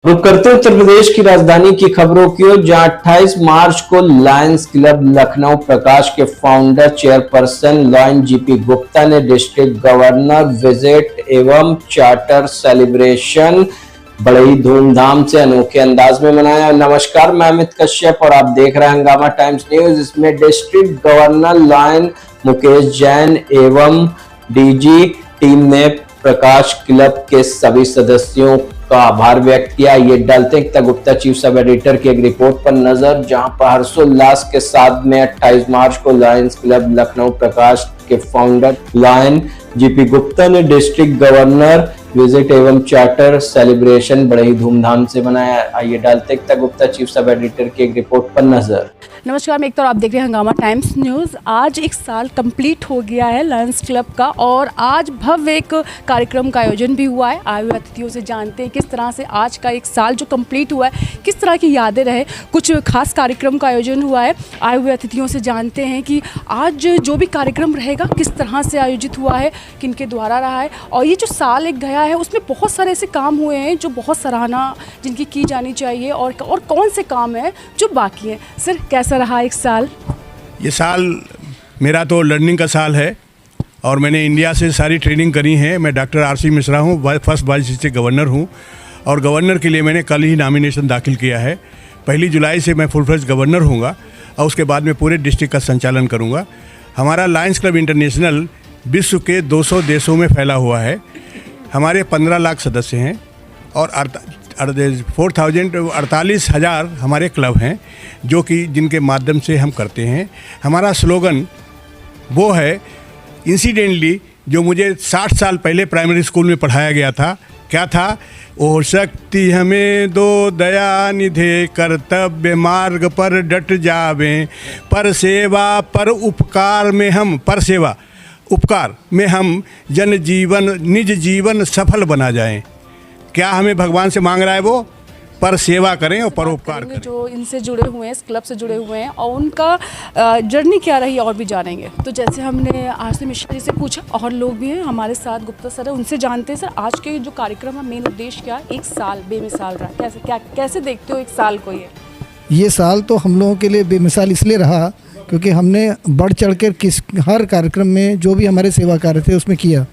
रुक करते उत्तर प्रदेश की राजधानी की खबरों की ओर, जहां 28 मार्च को लायंस क्लब लखनऊ प्रकाश के founder chairperson lion GP Gupta ने डिस्ट्रिक्ट गवर्नर विजिट एवं चार्टर सेलिब्रेशन बड़े ही धूमधाम से अनोखे अंदाज में मनाया। नमस्कार, मैं अमित कश्यप और आप देख रहे हैं हंगामा टाइम्स न्यूज। इसमें district governor lion Mukesh Jain एवं डीजी टीम ने प्रकाश क्लब के सभी सदस्यों का आभार व्यक्त किया। ये डालते हैं गुप्ता चीफ सब एडिटर की एक रिपोर्ट पर नजर, जहां पर हर्षोल्लास के साथ में 28 मार्च को लायंस क्लब लखनऊ प्रकाश के फाउंडर लॉयन जीपी गुप्ता ने डिस्ट्रिक्ट गवर्नर विजिट एवं चार्टर सेलिब्रेशन बड़े ही धूमधाम से मनाया। आइए डालते हैं गुप्ता चीफ सब एडिटर की एक रिपोर्ट पर नजर। नमस्कार, मैं एक तरफ आप देख रहे हैं हंगामा टाइम्स न्यूज़। आज एक साल कंप्लीट हो गया है लायंस क्लब का और आज भव्य एक कार्यक्रम का आयोजन भी हुआ है। आए हुए अतिथियों से जानते हैं किस तरह से आज का एक साल जो कंप्लीट हुआ है किस तरह की यादें रहे। कुछ खास कार्यक्रम का आयोजन हुआ है। आए हुए अतिथियों से जानते हैं कि आज जो भी कार्यक्रम रहेगा किस तरह से आयोजित हुआ है, किनके द्वारा रहा है। और ये जो साल एक गया है उसमें बहुत सारे ऐसे काम हुए हैं जो बहुत सराहना जिनकी की जानी चाहिए और कौन से काम हैं जो बाकी हैं। सर, कैसा रहा एक साल? ये साल मेरा तो लर्निंग का साल है और मैंने इंडिया से सारी ट्रेनिंग करी है। मैं डॉक्टर आर.सी. मिश्रा हूँ, फर्स्ट वाइस से गवर्नर हूँ और गवर्नर के लिए मैंने कल ही नॉमिनेशन दाखिल किया है। 1 जुलाई से मैं फुल फ्लेज गवर्नर हूँगा और उसके बाद में पूरे डिस्ट्रिक्ट का संचालन करूँगा। हमारा लायंस क्लब इंटरनेशनल विश्व के 200 देशों में फैला हुआ है। हमारे 15 लाख सदस्य हैं और 48,000 हमारे क्लब हैं जो कि जिनके माध्यम से हम करते हैं। हमारा स्लोगन वो है, इंसिडेंटली जो मुझे 60 साल पहले प्राइमरी स्कूल में पढ़ाया गया था। क्या था? ओ शक्ति हमें दो दया निधे, कर्तव्य मार्ग पर डट जावें, पर सेवा पर उपकार में हम जन जीवन निज जीवन सफल बना जाएं। क्या हमें भगवान से मांग रहा है? वो पर सेवा करें और परोपकार करें। जो इनसे जुड़े हुए हैं, इस क्लब से जुड़े हुए हैं और उनका जर्नी क्या रही और भी जानेंगे। तो जैसे हमने आर.सी. मिश्रा जी से पूछा, और लोग भी हैं हमारे साथ, गुप्ता सर है, उनसे जानते हैं। सर, आज के जो कार्यक्रम है मेन उद्देश्य क्या? एक साल बेमिसाल रहा, कैसे देखते हो एक साल को? ये साल तो हम लोगों के लिए बेमिसाल इसलिए रहा क्योंकि हमने बढ़ चढ़ कर हर कार्यक्रम में जो भी हमारे सेवा कार्य थे उसमें किया।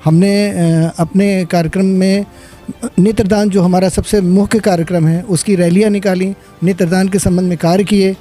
हमने अपने कार्यक्रम में नेत्रदान, जो हमारा सबसे मुख्य कार्यक्रम है, उसकी रैलियां निकाली, नेत्रदान के संबंध में कार्य किए,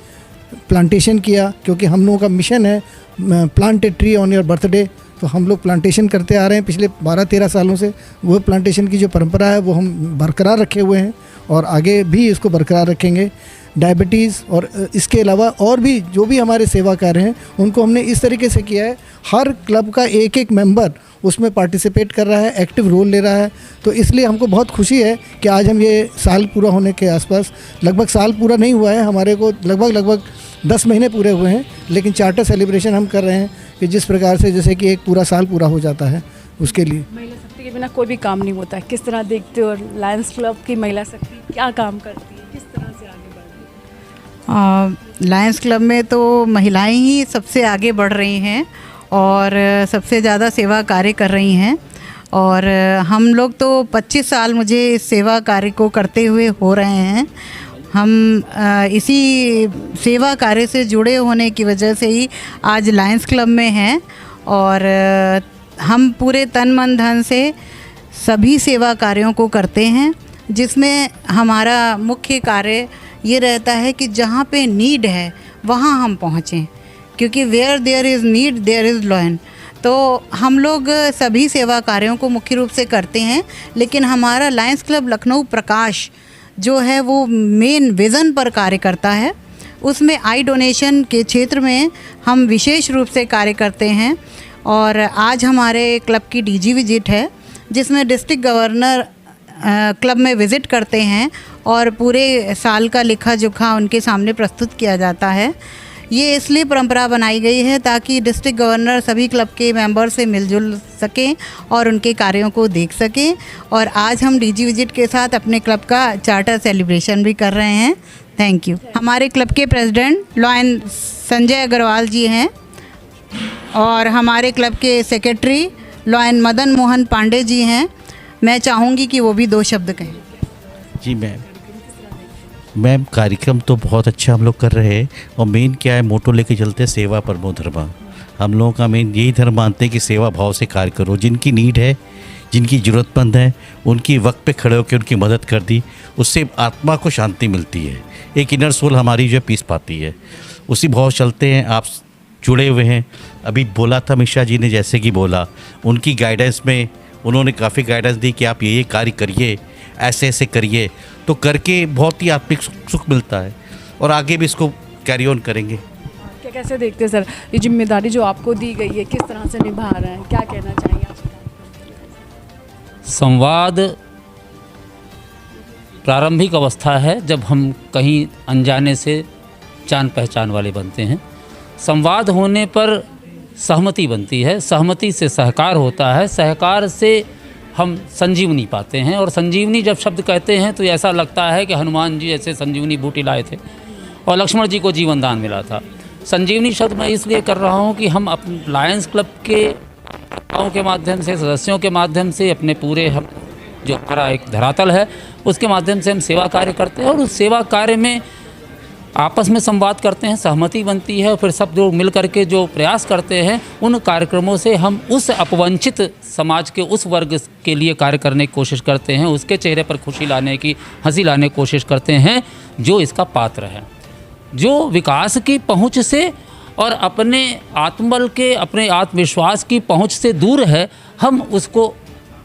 प्लांटेशन किया क्योंकि हम लोगों का मिशन है plant a tree on your birthday. तो हम लोग प्लांटेशन करते आ रहे हैं पिछले 12-13 सालों से। वो प्लांटेशन की जो परंपरा है वो हम बरकरार रखे हुए हैं और आगे भी इसको बरकरार रखेंगे। डायबिटीज़ और इसके अलावा और भी जो भी हमारे सेवा कार्य हैं उनको हमने इस तरीके से किया है, हर क्लब का एक एक मेंबर उसमें पार्टिसिपेट कर रहा है, एक्टिव रोल ले रहा है। तो इसलिए हमको बहुत खुशी है कि आज हम ये साल पूरा होने के आसपास, लगभग साल पूरा नहीं हुआ है, हमारे को लगभग 10 महीने पूरे हुए हैं, लेकिन चार्टर सेलिब्रेशन हम कर रहे हैं कि जिस प्रकार से जैसे कि एक पूरा साल पूरा हो जाता है उसके लिए। महिला शक्ति के बिना कोई भी काम नहीं होता है। किस तरह देखते हो लायंस क्लब की महिला शक्ति क्या काम करती है, किस तरह से आगे बढ़ रही है? लायंस क्लब में तो महिलाएं ही सबसे आगे बढ़ रही हैं और सबसे ज़्यादा सेवा कार्य कर रही हैं। और हम लोग तो 25 साल मुझे इस सेवा कार्य को करते हुए हो रहे हैं। हम इसी सेवा कार्य से जुड़े होने की वजह से ही आज लायंस क्लब में हैं और हम पूरे तन मन धन से सभी सेवा कार्यों को करते हैं, जिसमें हमारा मुख्य कार्य ये रहता है कि जहाँ पे नीड है वहाँ हम पहुँचें, क्योंकि where there is need there is lion. तो हम लोग सभी सेवा कार्यों को मुख्य रूप से करते हैं, लेकिन हमारा लायंस क्लब लखनऊ प्रकाश जो है वो मेन विज़न पर कार्य करता है। उसमें आई डोनेशन के क्षेत्र में हम विशेष रूप से कार्य करते हैं। और आज हमारे क्लब की डीजी विजिट है, जिसमें डिस्ट्रिक्ट गवर्नर क्लब में विज़िट करते हैं और पूरे साल का लेखा जोखा उनके सामने प्रस्तुत किया जाता है। ये इसलिए परंपरा बनाई गई है ताकि डिस्ट्रिक्ट गवर्नर सभी क्लब के मेंबर से मिलजुल सकें और उनके कार्यों को देख सकें। और आज हम डीजी विजिट के साथ अपने क्लब का चार्टर सेलिब्रेशन भी कर रहे हैं। Thank you. हमारे क्लब के प्रेसिडेंट लॉयन संजय अग्रवाल जी हैं और हमारे क्लब के सेक्रेटरी लॉयन मदन मोहन पांडे जी हैं। मैं चाहूँगी कि वो भी 2 शब्द कहें। जी मैम कार्यक्रम तो बहुत अच्छा हम लोग कर रहे हैं, और मेन क्या है, मोटो लेके चलते हैं सेवा परमो धर्मा। हम लोगों का मेन यही धर्म मानते हैं कि सेवा भाव से कार्य करो, जिनकी नीड है, जिनकी ज़रूरतमंद है, उनकी वक्त पे खड़े होकर उनकी मदद कर दी, उससे आत्मा को शांति मिलती है, एक इनर सोल हमारी जो है पीस पाती है। उसी भाव चलते हैं, आप जुड़े हुए हैं। अभी बोला था मिश्रा जी ने, जैसे कि बोला, उनकी गाइडेंस में उन्होंने काफ़ी गाइडेंस दी कि आप ये कार्य करिए, ऐसे ऐसे करिए, तो करके बहुत ही आत्मिक सुख मिलता है, और आगे भी इसको कैरी ऑन करेंगे। क्या कैसे देखते हैं सर ये जिम्मेदारी जो आपको दी गई है, किस तरह से निभा रहे हैं, क्या कहना चाहिए आप? संवाद प्रारंभिक अवस्था है जब हम कहीं अनजाने से जान पहचान वाले बनते हैं। संवाद होने पर सहमति बनती है, सहमति से सहकार होता है, सहकार से हम संजीवनी पाते हैं, और संजीवनी जब शब्द कहते हैं तो ऐसा लगता है कि हनुमान जी ऐसे संजीवनी बूटी लाए थे और लक्ष्मण जी को जीवन दान मिला था। संजीवनी शब्द मैं इसलिए कर रहा हूँ कि हम अपने लायंस क्लब के के माध्यम से, सदस्यों के माध्यम से, अपने पूरे हम जो हमारा एक धरातल है उसके माध्यम से हम सेवा कार्य करते हैं, और उस सेवा कार्य में आपस में संवाद करते हैं, सहमति बनती है, और फिर सब लोग मिल करके जो प्रयास करते हैं उन कार्यक्रमों से हम उस अपवंचित समाज के उस वर्ग के लिए कार्य करने की कोशिश करते हैं, उसके चेहरे पर खुशी लाने की, हंसी लाने की कोशिश करते हैं जो इसका पात्र है, जो विकास की पहुंच से और अपने आत्मबल के, अपने आत्मविश्वास की पहुंच से दूर है, हम उसको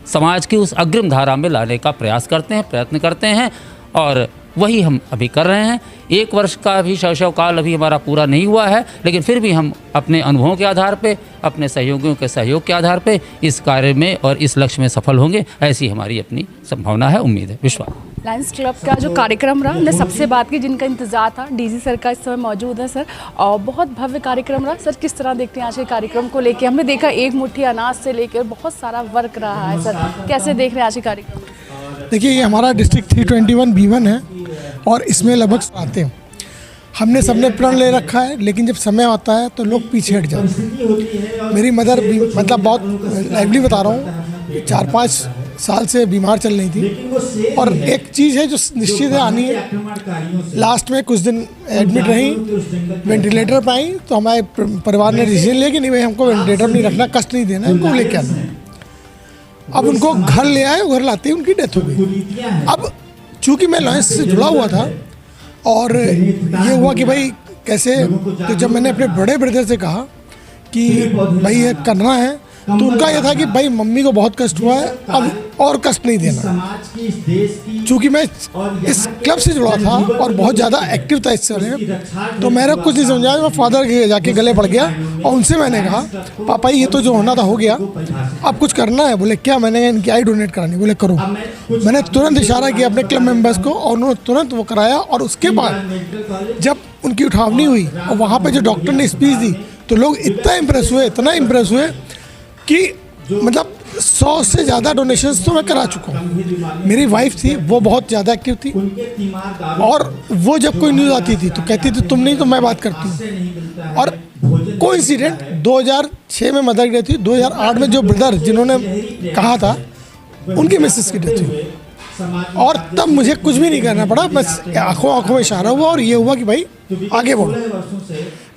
समाज की उस अग्रिम धारा में लाने का प्रयास करते हैं, प्रयत्न करते हैं, और वही हम अभी कर रहे हैं। 1 वर्ष का भी शैशव काल अभी हमारा पूरा नहीं हुआ है, लेकिन फिर भी हम अपने अनुभवों के आधार पे, अपने सहयोगियों के सहयोग के आधार पे इस कार्य में और इस लक्ष्य में सफल होंगे, ऐसी हमारी अपनी संभावना है, उम्मीद है, विश्वास। लायंस क्लब का जो कार्यक्रम रहा, हमने सबसे बात की जिनका इंतजार था, डीजी सर का इस समय मौजूद है सर, और बहुत भव्य कार्यक्रम रहा। सर किस तरह देखते हैं आज के कार्यक्रम को लेकर? हमने देखा एक मुट्ठी अनाज से लेकर बहुत सारा वर्क रहा है सर, कैसे देख रहे हैं आज के कार्यक्रम? देखिए, ये हमारा डिस्ट्रिक्ट 321B1 है और इसमें लगभग आते हैं। हमने सबने प्रण ले रखा है, लेकिन जब समय आता है तो लोग पीछे हट जाते हैं। मेरी मदर भी, मतलब बहुत लाइवली बता रहा हूँ, 4-5 साल से बीमार चल रही थी, और एक चीज़ है जो निश्चित है आनी है। लास्ट में कुछ दिन एडमिट रही, वेंटिलेटर पर आई, तो हमारे परिवार ने डिसीजन लिया कि नहीं भाई, हमको वेंटिलेटर नहीं रखना, कष्ट नहीं देना, उनको लेके आना। अब उनको घर ले आए, घर लाते ही उनकी डेथ हो गई। अब चूँकि मैं लायंस से जुड़ा हुआ था, और ये हुआ कि भाई कैसे, तो जब मैंने अपने बड़े ब्रदर से कहा कि भाई ये करना है, तो उनका यह था कि भाई मम्मी को बहुत कष्ट हुआ है, अब और कष्ट नहीं देना। चूँकि मैं इस क्लब से जुड़ा था और बहुत ज़्यादा एक्टिव था इस समय, तो मैंने कुछ नहीं समझा। मैं फादर के जाके गले पड़ गया और उनसे मैंने कहा, पापा ये तो जो होना था हो गया, अब कुछ करना है। बोले क्या? मैंने कहा इनकी आई डोनेट करानी। बोले करो। मैंने तुरंत इशारा किया अपने क्लब मेम्बर्स को, और उन्होंने तुरंत वो कराया। और उसके बाद जब उनकी उठावनी हुई और वहाँ पर जो डॉक्टर ने स्पीच दी, तो लोग इतना इम्प्रेस हुए, इतना इम्प्रेस हुए कि मतलब 100 से ज़्यादा डोनेशंस तो मैं करा चुका हूँ। मेरी वाइफ थी, वो बहुत ज़्यादा एक्टिव थी, और वो जब कोई न्यूज़ आती थी तो कहती थी तुम नहीं तो मैं बात करती हूँ। और कोइंसिडेंट 2006 में मदर की डेथ हुई, 2008 में जो ब्रदर जिन्होंने कहा था उनकी मिसेस की डेथ हुई, और तब मुझे कुछ भी नहीं करना पड़ा, बस आंखों में इशारा हुआ और ये हुआ कि भाई आगे बढ़ो।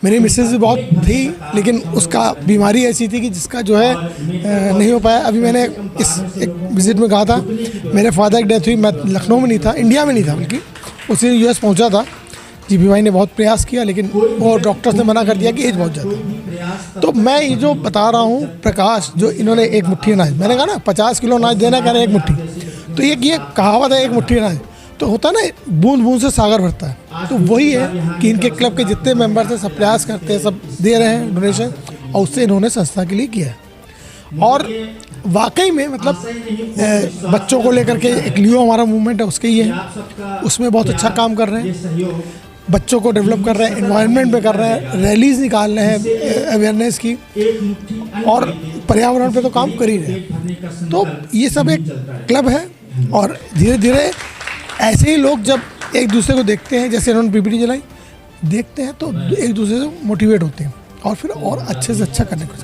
मेरी मिसेस भी बहुत थी, लेकिन उसका बीमारी ऐसी थी कि जिसका जो है नहीं हो पाया। अभी मैंने इस एक विज़िट में कहा था, मेरे फादर की डेथ हुई, मैं लखनऊ में नहीं था, इंडिया में नहीं था, बल्कि उसी US पहुंचा था। जीपी भाई ने बहुत प्रयास किया, लेकिन वो डॉक्टर्स ने मना कर दिया कि एज बहुत ज़्यादा। तो मैं ये जो बता रहा हूँ, प्रकाश, जो इन्होंने एक मुट्ठी अनाज, मैंने कहा ना 50 किलो अनाज देना, कह रहे हैं एक मुट्ठी, तो ये कहावत है, एक मुट्ठी अनाज तो होता है ना, बूंद बूंद से सागर भरता है। तो वही है कि इनके क्लब के जितने मेंबर्स हैं सब प्रयास करते हैं, सब दे रहे हैं डोनेशन, और उससे इन्होंने संस्था के लिए किया है। और वाकई में मतलब बच्चों को लेकर के एक लियो हमारा मूवमेंट है, उसके ही है, उसमें बहुत अच्छा काम कर रहे हैं, बच्चों को डेवलप कर रहे हैं, एनवायरनमेंट पे कर रहे हैं, रैलीज निकाल रहे हैं अवेयरनेस की, और पर्यावरण पे तो काम कर ही रहे हैं। तो ये सब एक क्लब है, और धीरे धीरे ऐसे ही लोग जब एक दूसरे को देखते हैं, जैसे इन्होंने PPT चलाई, देखते हैं तो एक दूसरे से मोटिवेट होते हैं, और फिर और अच्छे से अच्छा करने को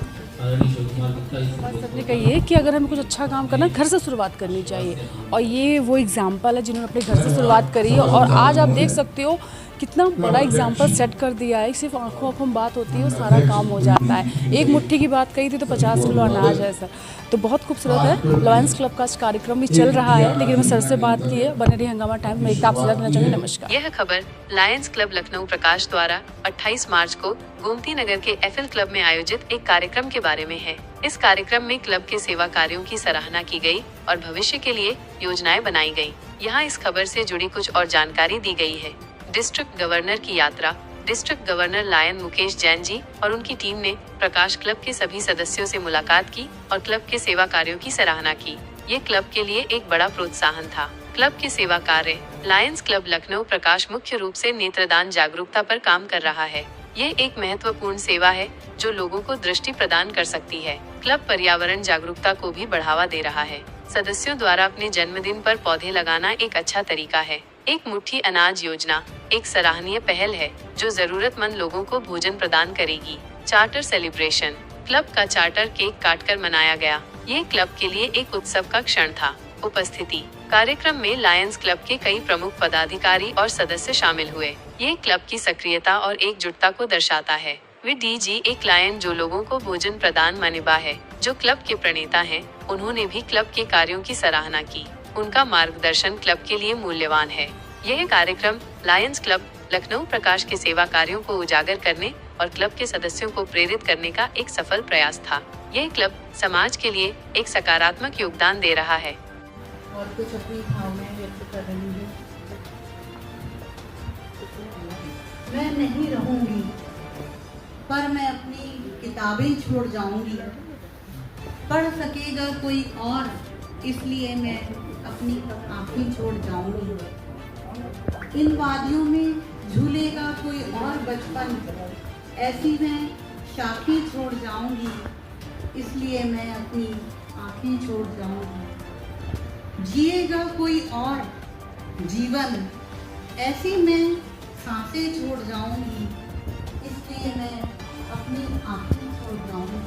बात सबने कही है कि अगर हमें कुछ अच्छा काम करना है, घर से शुरुआत करनी चाहिए, और ये वो एग्जाम्पल है जिन्होंने अपने घर से शुरुआत करी है। और आज आप देख सकते हो कितना बड़ा एग्जाम्पल सेट कर दिया है। सिर्फ आंखों आंखों में बात होती है और सारा काम हो जाता है। एक मुट्ठी की बात कही थी तो 50 किलो अनाज है सर, तो बहुत खूबसूरत है। लायंस क्लब का कार्यक्रम भी चल रहा है, लेकिन मैं सर से बात की है। बने रही हंगामा टाइम में, एक आपसे लगना चाहिए। नमस्कार। यह खबर लायंस क्लब लखनऊ प्रकाश द्वारा 28 मार्च को गोमती नगर के एफएल क्लब में आयोजित एक कार्यक्रम के बारे में है। इस कार्यक्रम में क्लब के सेवा कार्यों की सराहना की गई और भविष्य के लिए योजनाएं बनाई गई। यहाँ इस खबर से जुड़ी कुछ और जानकारी दी गई है। डिस्ट्रिक्ट गवर्नर की यात्रा। District governor lion Mukesh Jain ji और उनकी टीम ने प्रकाश क्लब के सभी सदस्यों से मुलाकात की और क्लब के सेवा कार्यों की सराहना की। ये क्लब के लिए एक बड़ा प्रोत्साहन था। क्लब के सेवा कार्य। लायंस क्लब लखनऊ प्रकाश मुख्य रूप से नेत्रदान जागरूकता पर काम कर रहा है। ये एक महत्वपूर्ण सेवा है जो लोगों को दृष्टि प्रदान कर सकती है। क्लब पर्यावरण जागरूकता को भी बढ़ावा दे रहा है। सदस्यों द्वारा अपने जन्मदिन पर पौधे लगाना एक अच्छा तरीका है। एक मुट्ठी अनाज योजना एक सराहनीय पहल है जो जरूरतमंद लोगों को भोजन प्रदान करेगी। Charter celebration. क्लब का चार्टर केक काटकर मनाया गया। ये क्लब के लिए एक उत्सव का क्षण था। उपस्थिति। कार्यक्रम में लायंस क्लब के कई प्रमुख पदाधिकारी और सदस्य शामिल हुए। ये क्लब की सक्रियता और एकजुटता को दर्शाता है। वे डीजी एक लायन जो लोगों को भोजन प्रदान मनिबा है, जो क्लब के प्रणेता हैं, उन्होंने भी क्लब के कार्यों की सराहना की। उनका मार्गदर्शन क्लब के लिए मूल्यवान है। यह कार्यक्रम लायंस क्लब लखनऊ प्रकाश के सेवा कार्यों को उजागर करने और क्लब के सदस्यों को प्रेरित करने का एक सफल प्रयास था। यह क्लब समाज के लिए एक सकारात्मक योगदान दे रहा है। और कुछ अपनी भावनाएं व्यक्त कर रही है। मैं नहीं रहूंगी पर मैं अपनी किताबें छोड़ जाऊंगी। पढ़ सकेगा कोई और, इसलिए मैं अपनी आँखें छोड़ जाऊंगी। इन वादियों में झूलेगा कोई और बचपन, ऐसी मैं शाखें छोड़ जाऊंगी, इसलिए मैं अपनी आँखें छोड़ जाऊंगी। जिएगा कोई और जीवन, ऐसी मैं सांसें छोड़ जाऊंगी, इसलिए मैं अपनी आँखें छोड़ जाऊंगी।